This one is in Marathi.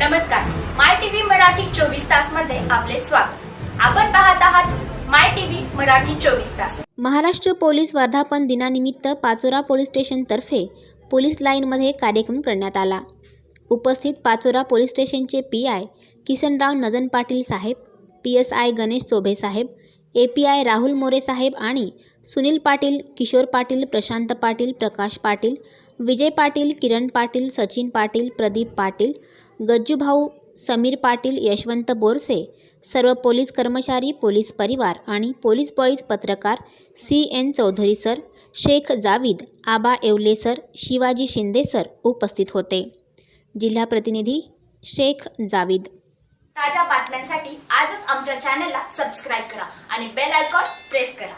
नमस्कार, माय टीव्ही मराठी 24 तास मध्ये आपले स्वागत। आपण पाहत आहात माय टीव्ही मराठी 24 तास। महाराष्ट्र पोलीस वर्धापन दिनानिमित्त पाचोरा पोलीस स्टेशन तर्फे पोलीस लाईन मध्ये कार्यक्रम करण्यात आला। उपस्थित पाचोरा पोलीस स्टेशनचे पीआय किसनराव नजन पाटील साहेब, पीएसआय गणेश चोभे साहेब, एपीआय राहुल मोरे साहेब आणि सुनील पाटील, किशोर पाटील, प्रशांत पाटील, प्रकाश पाटील, विजय पाटील, किरण पाटील, सचिन पाटील, प्रदीप पाटील, गज्जू भाऊ, समीर पाटील, यशवंत बोरसे, सर्व पोलीस कर्मचारी, पोलीस परिवार आणि पोलीस बॉईज, पत्रकार CN चौधरी सर, शेख जावीद, आबा येवले सर, शिवाजी शिंदे सर उपस्थित होते। जिल्हा प्रतिनिधी शेख जावीद। ताज्या बातम्यांसाठी आजच आमच्या चॅनलला सबस्क्राइब करा आणि बेल आयकॉन प्रेस करा।